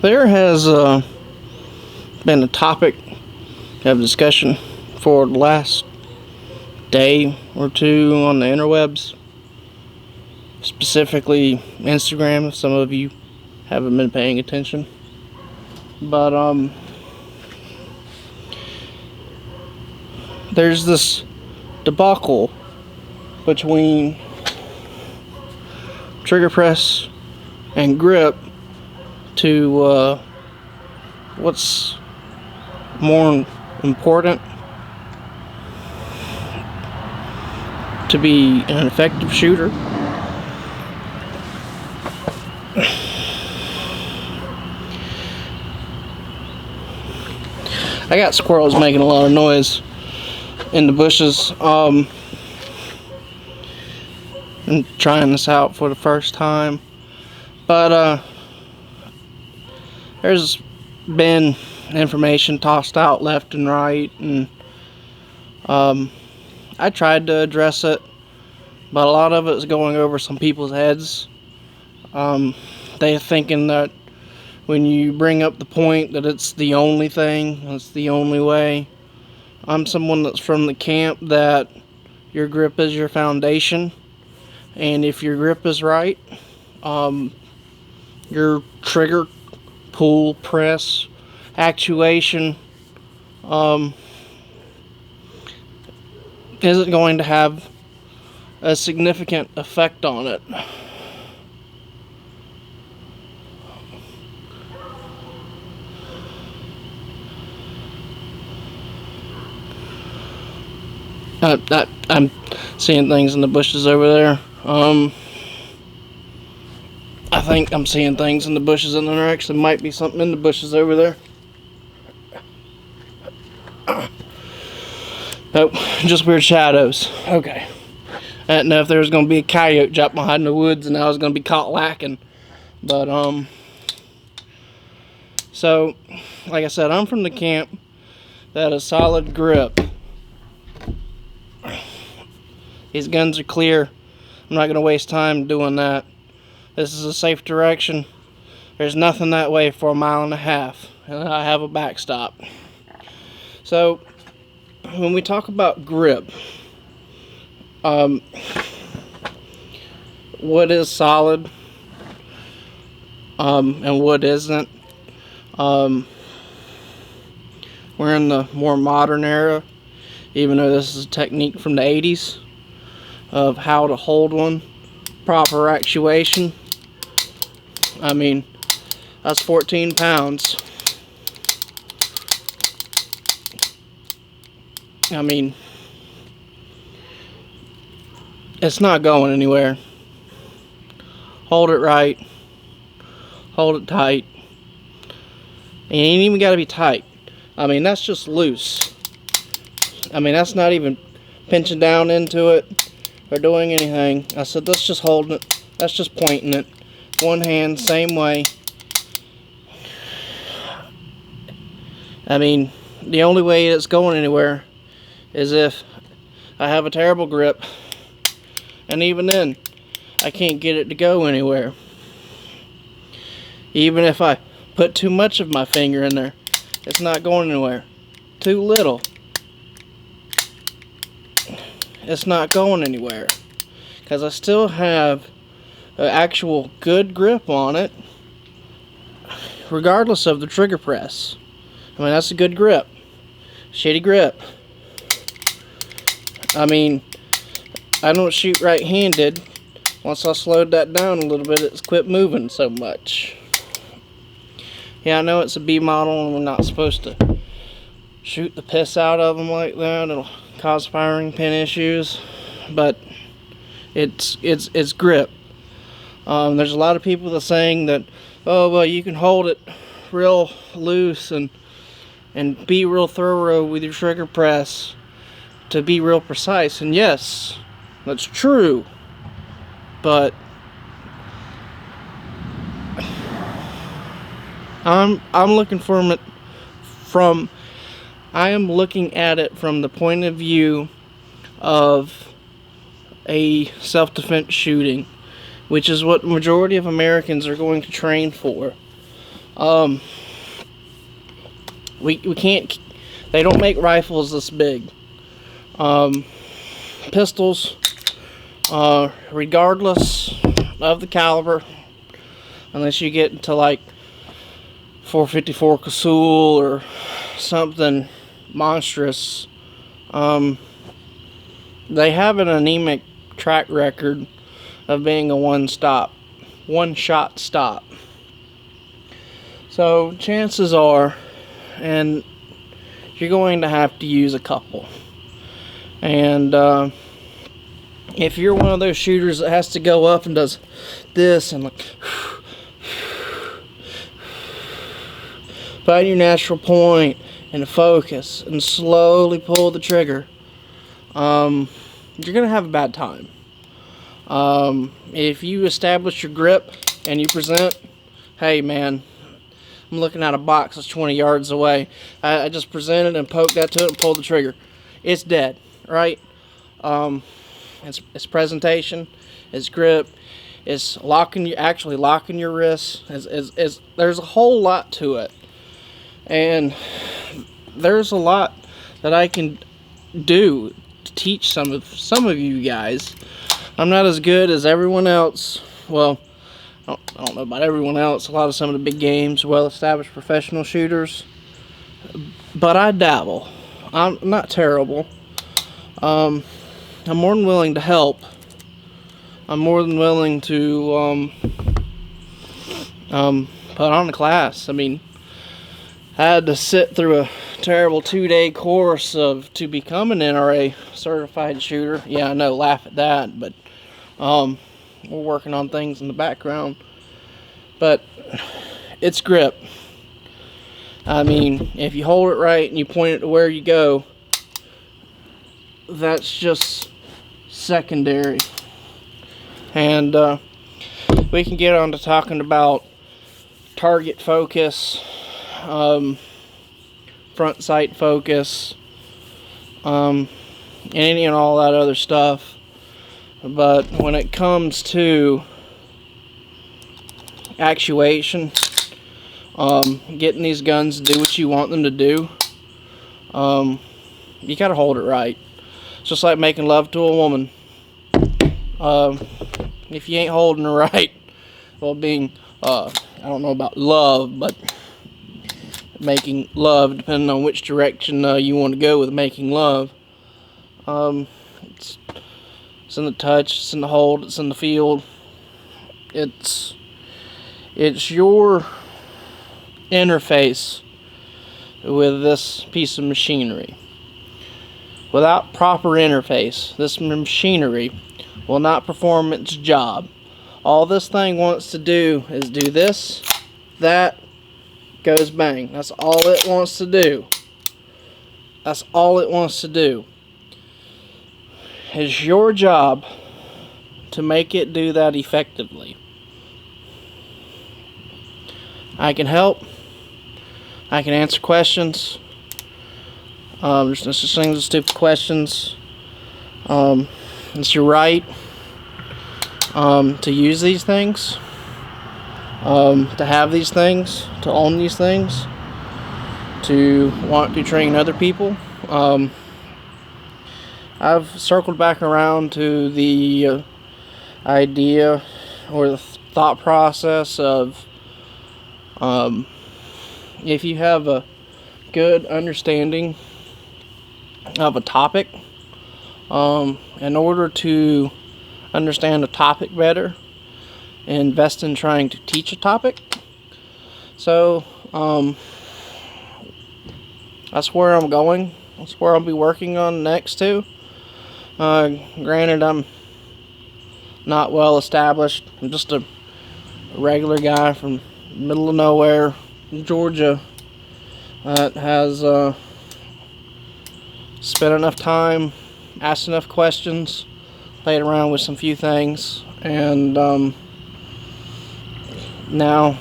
There has been a topic of discussion for the last day or two on the interwebs, specifically Instagram, if some of you haven't been paying attention. But there's this debacle between trigger press and grip to what's more important to be an effective shooter. I got squirrels making a lot of noise in the bushes. I'm trying this out for the first time, but there's been information tossed out left and right, and I tried to address it, but a lot of it is going over some people's heads. They're thinking that when you bring up the point that it's the only thing, it's the only way. I'm someone that's from the camp that your grip is your foundation, and if your grip is right, your trigger, pull, press, actuation isn't going to have a significant effect on it. I'm seeing things in the bushes over there. I think I'm seeing things in the bushes, and there actually might be something in the bushes over there. Nope, just weird shadows. Okay. I didn't know if there was going to be a coyote jump behind the woods and I was going to be caught lacking. But, so, like I said, I'm from the camp that a solid grip. These guns are clear. I'm not going to waste time doing that. This is a safe direction. There's nothing that way for a mile and a half. And I have a backstop. So, when we talk about grip, what is solid and what isn't. We're in the more modern era, even though this is a technique from the 80s of how to hold one, proper actuation. I mean, that's 14 pounds. I mean, it's not going anywhere. Hold it right. Hold it tight. And you ain't even got to be tight. I mean, that's just loose. I mean, that's not even pinching down into it or doing anything. I said, that's just holding it. That's just pointing it. One hand, same way. I mean, the only way it's going anywhere is if I have a terrible grip. And even then, I can't get it to go anywhere. Even if I put too much of my finger in there, it's not going anywhere. Too little, it's not going anywhere. Because I still have an actual good grip on it, regardless of the trigger press. I mean, that's a good grip. Shitty grip. I mean, I don't shoot right-handed. Once I slowed that down a little bit, it's quit moving so much. Yeah, I know it's a B model and we're not supposed to shoot the piss out of them like that. It'll cause firing pin issues, but it's grip. There's a lot of people that are saying that, oh, well, you can hold it real loose and be real thorough with your trigger press to be real precise. And yes, that's true, but I'm looking I am looking at it from the point of view of a self-defense shooting, which is what the majority of Americans are going to train for. Um, we can't. They don't make rifles this big. Pistols, regardless of the caliber, unless you get into like 454 Casull or something monstrous, they have an anemic track record of being a one-shot stop. So chances are, and you're going to have to use a couple. And if you're one of those shooters that has to go up and does this and like find your natural point and focus and slowly pull the trigger, you're gonna have a bad time. If you establish your grip and you present, hey man, I'm looking at a box that's 20 yards away. I just presented and poked that to it and pulled the trigger. It's dead, right? It's presentation, it's grip, it's actually locking your wrists. There's a whole lot to it, and there's a lot that I can do to teach some of you guys. I'm not as good as everyone else. Well, I don't know about everyone else. Some of the big games, well-established professional shooters, but I dabble. I'm not terrible. I'm more than willing to help. I'm more than willing to put on a class. I mean, I had to sit through a terrible 2-day course to become an NRA certified shooter. Yeah, I know, laugh at that, but we're working on things in the background. But it's grip. I mean, if you hold it right and you point it to where you go, that's just secondary. And we can get on to talking about target focus, front sight focus, and any and all that other stuff. But when it comes to actuation, getting these guns to do what you want them to do, you gotta hold it right. It's just like making love to a woman. If you ain't holding her right, well, being I don't know about love, but making love, depending on which direction you want to go with making love, it's in the touch, it's in the hold, it's in the field. It's your interface with this piece of machinery. Without proper interface, this machinery will not perform its job. All this thing wants to do is do this, that, goes bang. That's all it wants to do. That's all it wants to do. It's your job to make it do that effectively. I can help. I can answer questions. There's no such thing as stupid questions. It's your right to use these things, to have these things, to own these things, to want to train other people. I've circled back around to the idea or the thought process of if you have a good understanding of a topic, in order to understand a topic better, invest in trying to teach a topic. So that's where I'm going. That's where I'll be working on next too. Granted, I'm not well established. I'm just a regular guy from the middle of nowhere, Georgia, that has spent enough time, asked enough questions, played around with some few things, and now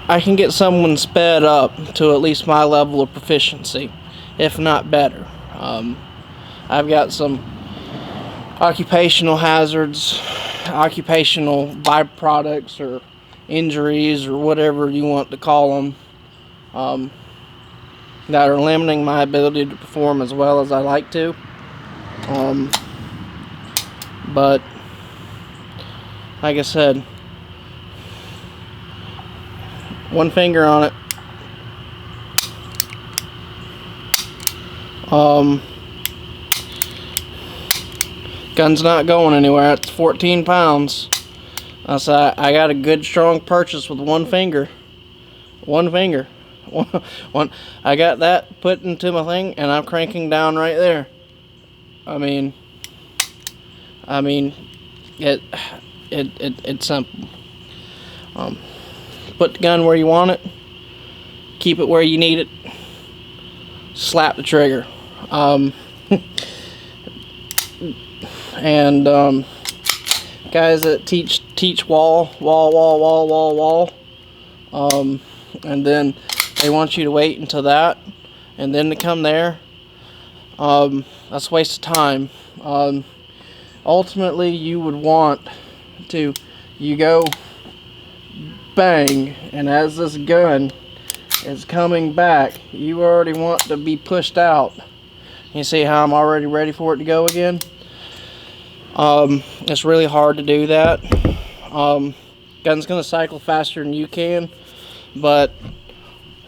I can get someone sped up to at least my level of proficiency, if not better. I've got some occupational hazards, occupational byproducts, or injuries or whatever you want to call them, that are limiting my ability to perform as well as I like to. But like I said, one finger on it. Gun's not going anywhere. It's 14 pounds. So I got a good strong purchase with one finger. One finger. I got that put into my thing, and I'm cranking down right there. I mean, it's simple. Put the gun where you want it. Keep it where you need it. Slap the trigger. And guys that teach wall, and then they want you to wait until that, and then to come there. That's a waste of time. Ultimately, you would want to, you go bang, and as this gun is coming back, you already want to be pushed out. You see how I'm already ready for it to go again? It's really hard to do that. Gun's gonna cycle faster than you can, but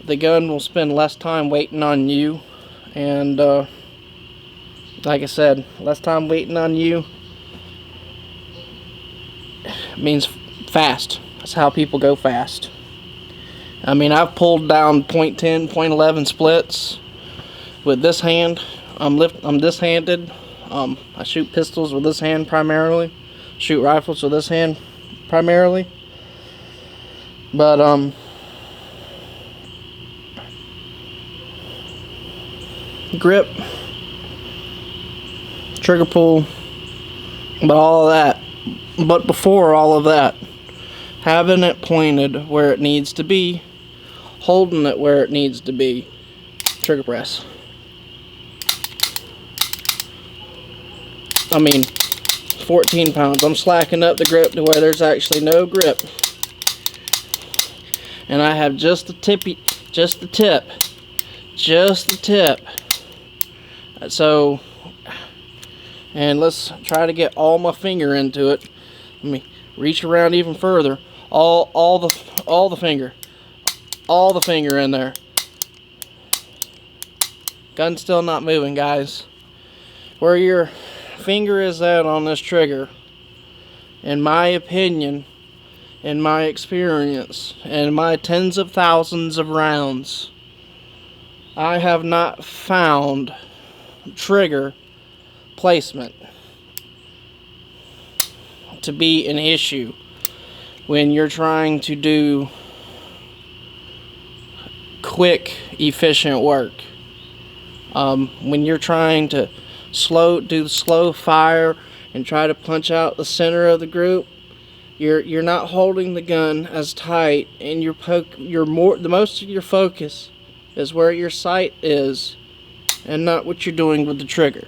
the gun will spend less time waiting on you, and like I said, less time waiting on you means fast. That's how people go fast. I mean, I've pulled down .10, .11 splits with this hand. I'm this-handed. I shoot pistols with this hand primarily. Shoot rifles with this hand primarily. But grip, trigger pull, but all of that. But before all of that, having it pointed where it needs to be, holding it where it needs to be, trigger press. I mean, 14 pounds. I'm slacking up the grip to where there's actually no grip. And I have just the tip. So, and let's try to get all my finger into it. Let me reach around even further. All the finger in there. Gun's still not moving, guys. Where your finger is at on this trigger, in my opinion, in my experience, in my tens of thousands of rounds, I have not found trigger placement to be an issue when you're trying to do quick, efficient work. When you're trying to do slow fire and try to punch out the center of the group, you're not holding the gun as tight, and the most of your focus is where your sight is and not what you're doing with the trigger.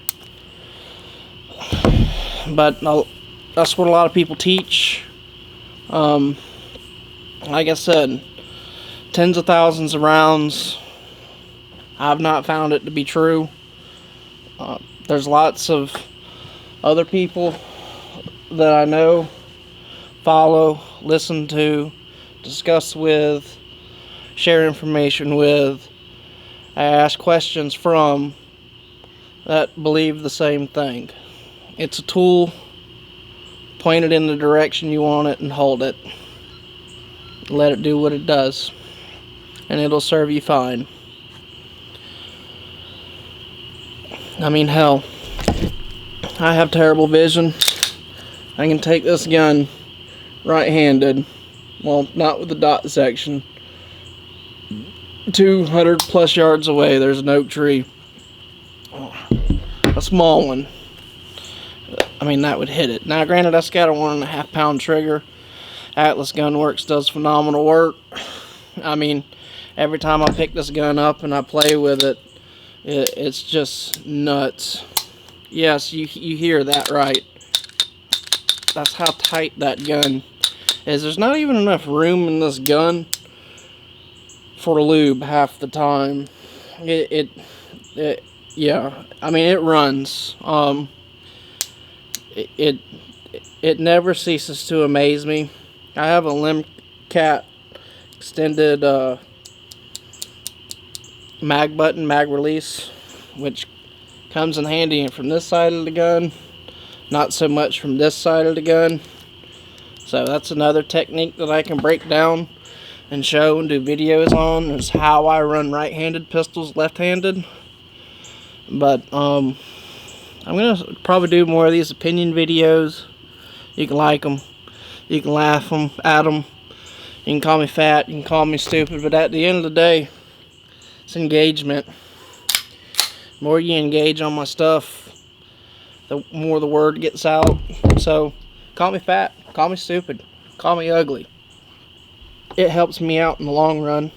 But that's what a lot of people teach. Like I said, tens of thousands of rounds, I've not found it to be true. There's lots of other people that I know, follow, listen to, discuss with, share information with, I ask questions from, that believe the same thing. It's a tool. Point it in the direction you want it and hold it. Let it do what it does, and it'll serve you fine. I mean, hell, I have terrible vision. I can take this gun right-handed, well, not with the dot section, 200 plus yards away. There's an oak tree, a small one. I mean, that would hit it. Now, granted, that's got a 1.5 pound trigger. Atlas Gun Works does phenomenal work. I mean, every time I pick this gun up and I play with it, it's just nuts. Yes, you hear that right. That's how tight that gun is there's not even enough room in this gun for lube half the time. Yeah, I mean, it runs. It never ceases to amaze me. I have a Limcat extended mag button, mag release, which comes in handy from this side of the gun, not so much from this side of the gun. So that's another technique that I can break down and show and do videos on, is how I run right-handed pistols left-handed. But I'm gonna probably do more of these opinion videos. You can like them, you can laugh at them, you can call me fat, you can call me stupid, but at the end of the day, it's engagement. The more you engage on my stuff, the more the word gets out. So call me fat, call me stupid, call me ugly. It helps me out in the long run.